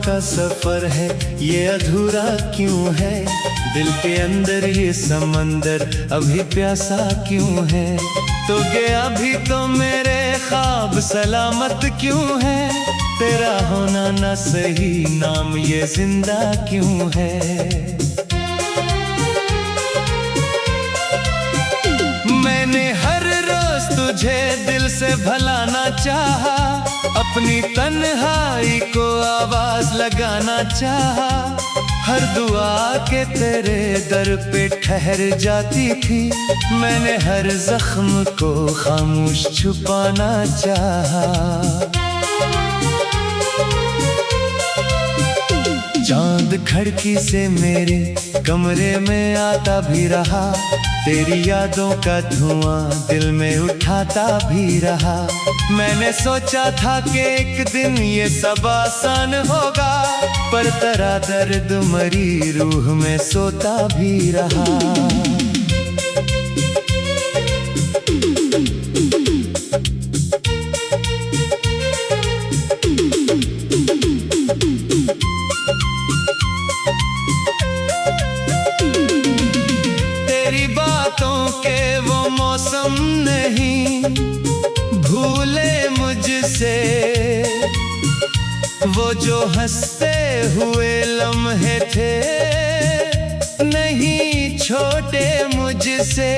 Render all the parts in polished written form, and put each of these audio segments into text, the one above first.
का सफर है ये अधूरा क्यों है, दिल के अंदर ये समंदर अभी प्यासा क्यों है। तो गया भी तो मेरे ख्वाब सलामत क्यों है, तेरा होना ना सही नाम ये जिंदा क्यों है। मैंने हर रोज तुझे दिल से भलाना चाहा, अपनी तन्हाई को आवाज लगाना चाहा। हर दुआ के तेरे दर पे ठहर जाती थी, मैंने हर जख्म को खामोश छुपाना चाहा। चांद खिड़की से मेरे कमरे में आता भी रहा, तेरी यादों का धुआं दिल में उठाता भी रहा। मैंने सोचा था कि एक दिन ये सब आसान होगा, पर तेरा दर्द मरी रूह में सोता भी रहा। तेरी बातों के वो मौसम नहीं भूले मुझसे, वो जो हंसते हुए लम्हे थे नहीं छोटे मुझसे।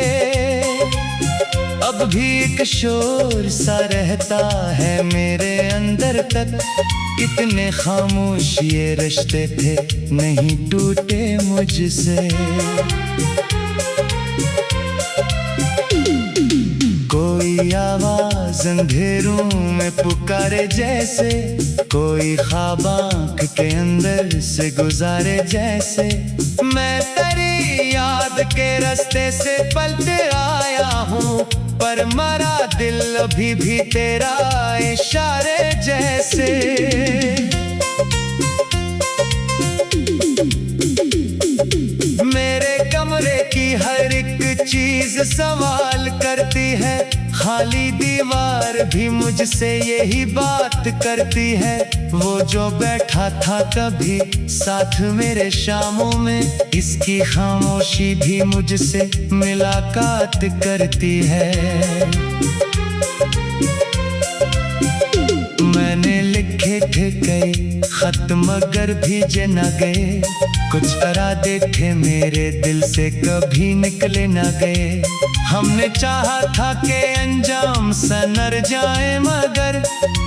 अब भी एक शोर सा रहता है मेरे अंदर तक, इतने खामोश ये रिश्ते थे नहीं टूटे मुझसे। कोई आवाज अंधेरों में पुकारे जैसे, कोई ख्वाब आँख के अंदर से गुजारे जैसे। मैं तेरी याद के रास्ते से पलते आया हूँ, पर मरा दिल अभी भी तेरा इशारे जैसे। मेरे कमरे की हर एक चीज सवाल करती है, खाली दीवार भी मुझसे यही बात करती है। वो जो बैठा था कभी साथ मेरे शामों में, इसकी खामोशी भी मुझसे मुलाकात करती है। मैंने लिखे थे कई खत मगर भीजे न गए, कुछ इरादे थे मेरे दिल से कभी निकले न गए। हमने चाहा था कि अंजाम संवर जाए, मगर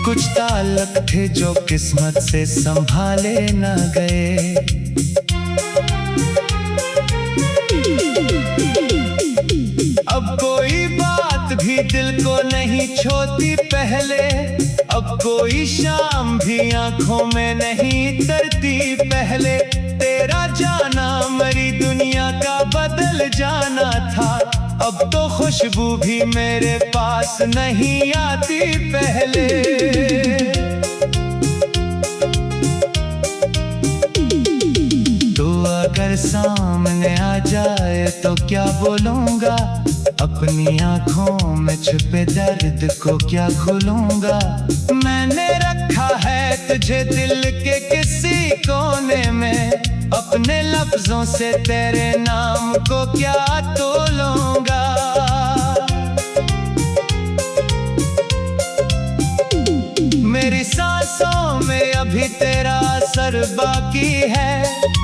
कुछ ताल्लुक थे जो किस्मत से संभाले न गए। अब कोई बात भी दिल को नहीं छोती पहले, अब कोई शाम भी आंखों में नहीं तरती पहले। तेरा जाना मरी दुनिया का बदल जाना था, अब तो खुशबू भी मेरे पास नहीं आती पहले। तू अगर सामने आ जाए तो क्या बोलूँगा, अपनी आँखों में छुपे दर्द को क्या खुलूँगा। मैंने रखा है तुझे दिल के किसी कोने में, अपने लफ्जों से तेरे नाम को क्या तोलूँगा। मेरी सांसों में अभी तेरा असर बाकी है,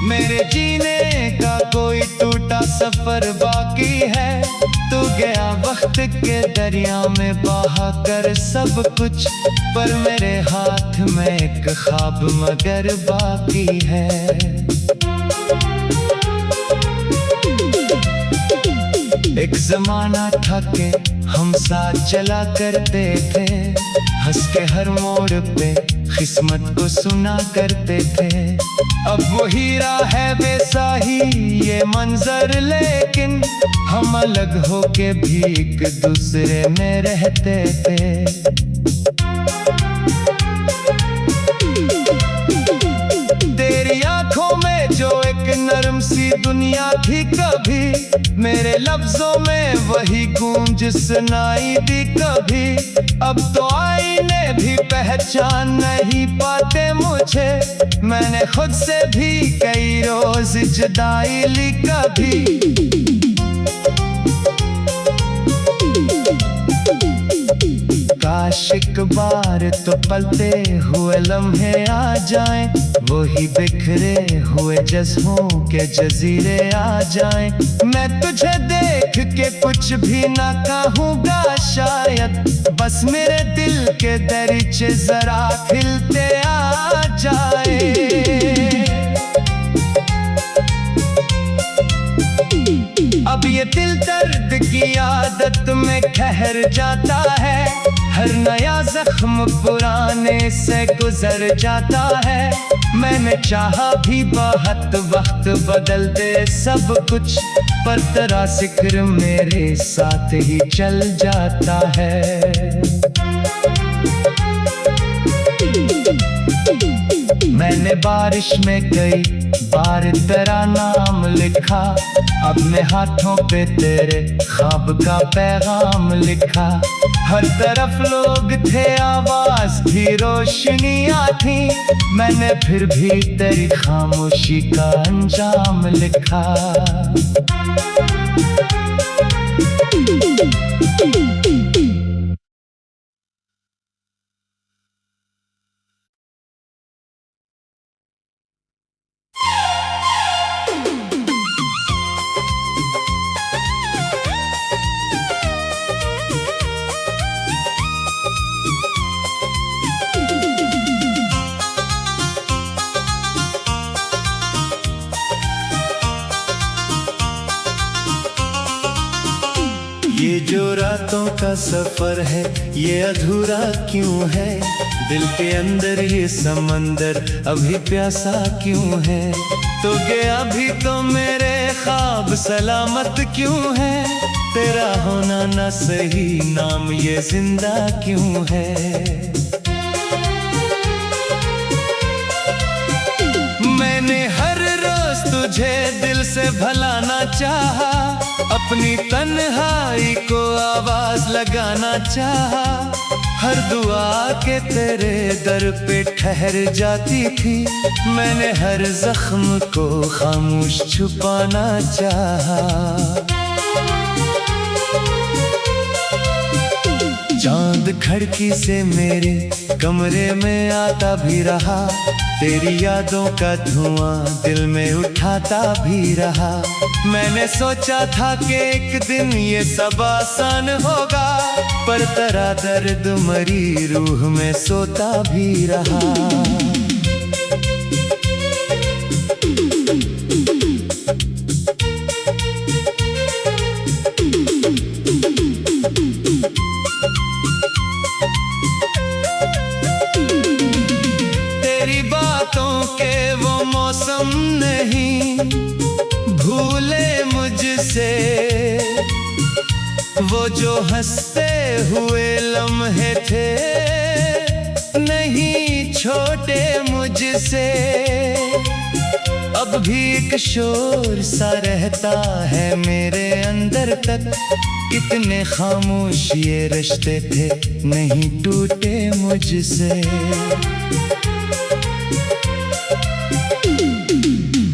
मेरे जीने का कोई टूटा सफर बाकी है। तू गया वक्त के दरिया में बहा कर सब कुछ, पर मेरे हाथ में एक ख्वाब मगर बाकी है। एक जमाना था कि हम साथ चला करते थे, हंस के हर मोड़ पे किस्मत को सुना करते थे। अब वो हीरा है वैसा ही ये मंजर, लेकिन हम अलग होके भी एक दूसरे में रहते थे। तेरी आंखों में जो एक नरम सी पूरी दुनिया थी कभी, मेरे लफ्जों में वही गूंज सुनाई दी कभी। अब तो आईने भी पहचान नहीं पाते मुझे, मैंने खुद से भी कई रोज जुदाई ली कभी। काश एक बार तो पलते हुए लम्हे आ जाएं, वही बिखरे हुए जज्बों के जजीरे आ जाएं। मैं तुझे देख के कुछ भी ना कहूँगा शायद, बस मेरे दिल के दरीचे जरा खिलते आ जाए। अब ये दिल दर्द की आदत में ठहर जाता है, हर नया जख्म पुराने से गुजर जाता है। मैंने चाहा भी बहुत वक्त बदल दे सब कुछ, पर तेरा जिक्र मेरे साथ ही चल जाता है। मैंने बारिश में कई बार तेरा नाम लिखा, अपने हाथों पे तेरे ख्वाब का पैगाम लिखा। हर तरफ लोग थे, आवाज थी, रोशनियां थी, मैंने फिर भी तेरी खामोशी का अंजाम लिखा। ये जो रातों का सफर है ये अधूरा क्यों है, दिल के अंदर ये समंदर अभी प्यासा क्यों है। तो गया भी तो मेरे ख्वाब सलामत क्यों है, तेरा होना ना सही नाम ये जिंदा क्यों है। मैंने हर रोज तुझे दिल से भलाना चाहा, अपनी तन्हाई को आवाज लगाना चाहा। हर दुआ के तेरे दर पे ठहर जाती थी, मैंने हर जख्म को खामोश छुपाना चाहा। चांद खिड़की से मेरे कमरे में आता भी रहा, तेरी यादों का धुआं दिल में उठाता भी रहा। मैंने सोचा था कि एक दिन ये सब आसान होगा, पर तेरा दर्द मरी रूह में सोता भी रहा। तेरी बातों के वो मौसम नहीं भूले मुझसे, वो जो हंसते हुए लम्हे थे नहीं छोटे मुझसे। अब भी एक शोर सा रहता है मेरे अंदर तक, कितने खामोश ये रिश्ते थे नहीं टूटे मुझसे।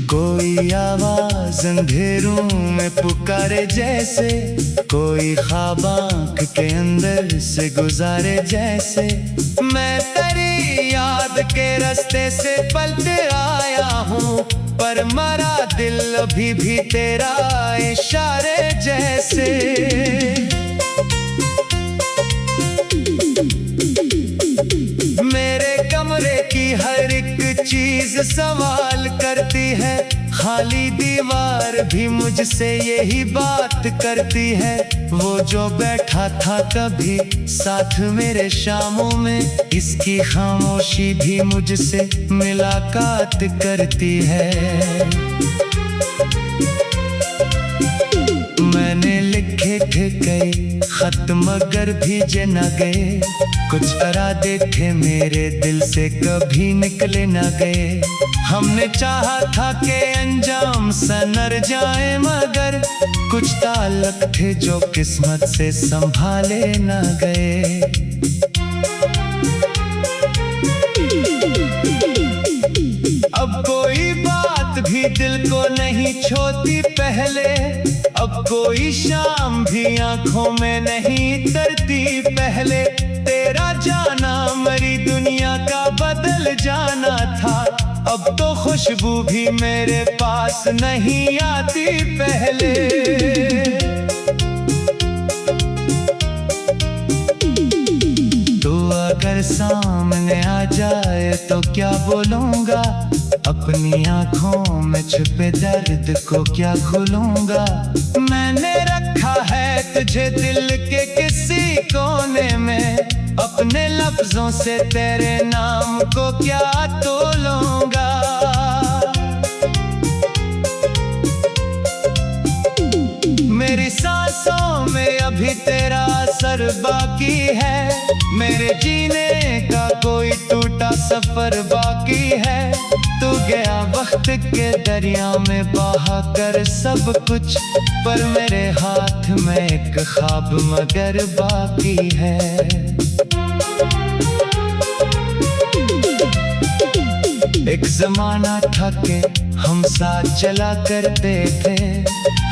कोई आवाज अंधेरों में पुकारे जैसे, कोई ख्वाब आँख के अंदर से गुजारे जैसे। मैं तेरी याद के रास्ते से पलते आया हूँ, पर मरा दिल अभी भी तेरा इशारे जैसे। मेरे कमरे की हर एक चीज सवाल करती है, खाली दीवार भी मुझसे यही बात करती है। वो जो बैठा था कभी साथ मेरे शामों में, इसकी खामोशी भी मुझसे मुलाकात करती है। मैंने लिखे थे कई खत मगर भेजे न गए। कुछ इरादे थे मेरे दिल से कभी निकले न गए। हमने चाहा था कि अंजाम संवर जाए, मगर कुछ ताल्लुक थे जो किस्मत से संभाले न गए। अब कोई बात भी दिल को नहीं छोती पहले, अब कोई शाम भी आंखों में नहीं तरती पहले। तेरा जाना मरी दुनिया का बदल जाना था, अब तो खुशबू भी मेरे पास नहीं आती पहले। तो अगर सामने आ जाए तो क्या बोलूंगा, अपनी आंखों में छुपे दर्द को क्या खोलूंगा। मैंने रखा है तुझे दिल के किसी कोने में, अपने लफ्जों से तेरे नाम को क्या तोलूंगा। मेरी सांसों में अभी तेरा असर बाकी है, मेरे जीने का कोई टूटा सफर बाकी है। तू गया वक्त के दरिया में बहा कर सब कुछ, पर मेरे हाथ में एक ख्वाब मगर बाकी है। एक जमाना था कि हम साथ चला करते थे,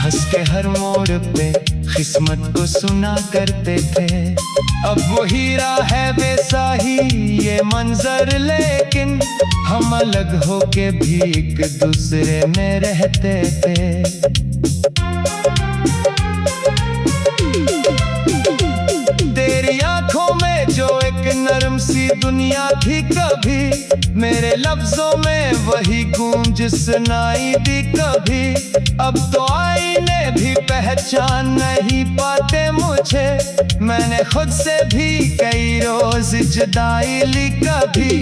हंस के हर मोड़ पे किस्मत को सुना करते थे। अब वो हीरा है वैसा ही ये मंजर, लेकिन हम अलग होके भी एक दूसरे में रहते थे। तेरी आंखों में जो एक नरम सी दुनिया थी, कभी मेरे लफ्जों में वही गूंज सुनाई दी कभी। अब तो आईने भी पहचान नहीं पाते मुझे, मैंने खुद से भी कई रोज जुदाई ली कभी।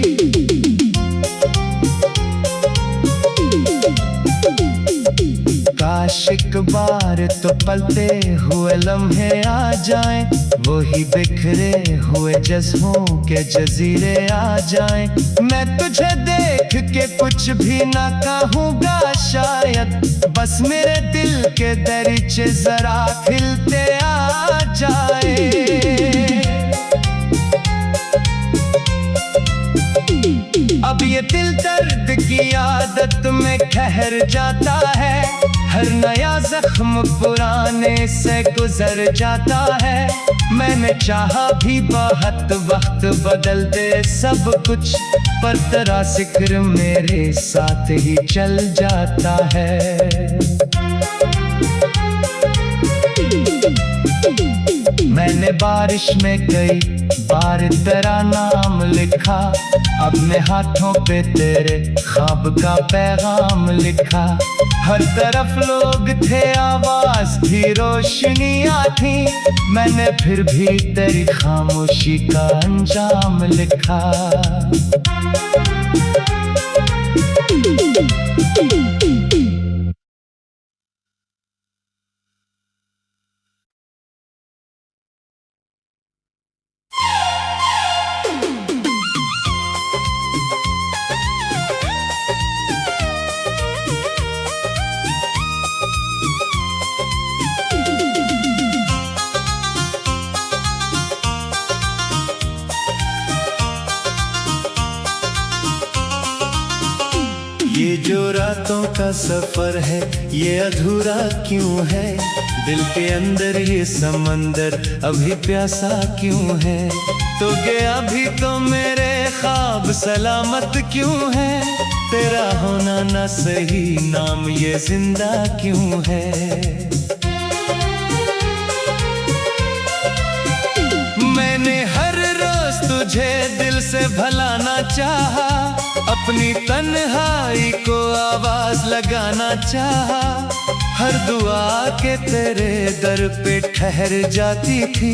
काश एक बार तो पलते हुए लम्हे आ जाएं, वही बिखरे हुए जज्बों के जजीरे आ जाएं। मैं तुझे देख के कुछ भी ना कहूँगा शायद, बस मेरे दिल के दरीचे जरा खिलते आ जाए। अब ये दिल दर्द की आदत में ठहर जाता है, हर नया जख्म पुराने से गुजर जाता है। मैंने चाहा भी बहुत वक्त बदल दे सब कुछ, पर तेरा जिक्र मेरे साथ ही चल जाता है। मैंने बारिश में कई बार तेरा नाम लिखा, अपने हाथों पे तेरे ख्वाब का पैगाम लिखा। हर तरफ लोग थे, आवाज थी, रोशनियां थी, मैंने फिर भी तेरी खामोशी का अंजाम लिखा। ये जो रातों का सफर है ये अधूरा क्यों है, दिल के अंदर ये समंदर अभी प्यासा क्यों है। तो गया भी तो मेरे ख्वाब सलामत क्यों है, तेरा होना ना सही नाम ये जिंदा क्यों है। मैंने हर रोज तुझे दिल से भलाना चाहा, अपनी तन्हाई को आवाज लगाना चाहा। हर दुआ के तेरे दर पे ठहर जाती थी,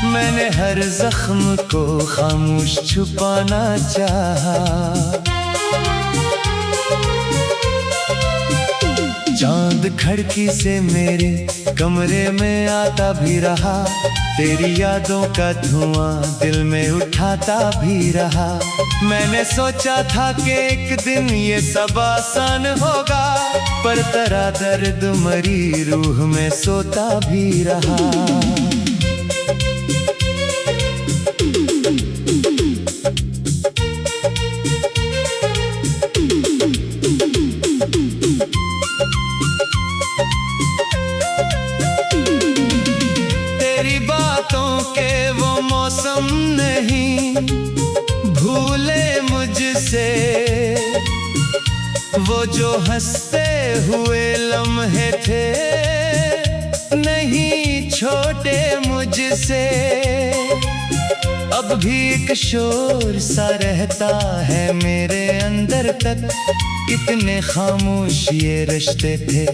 मैंने हर जख्म को खामोश छुपाना चाहा। चांद खिड़की से मेरे कमरे में आता भी रहा, तेरी यादों का धुआं दिल में उठाता भी रहा। मैंने सोचा था कि एक दिन ये सब आसान होगा, पर तेरा दर्द मरी रूह में सोता भी रहा। तेरी बातों के वो मौसम नहीं भूले मुझसे, वो जो हंसते हुए लम्हे थे नहीं छोटे मुझसे। अब भी एक शोर सा रहता है मेरे अंदर तक, कितने खामोश ये रिश्ते थे।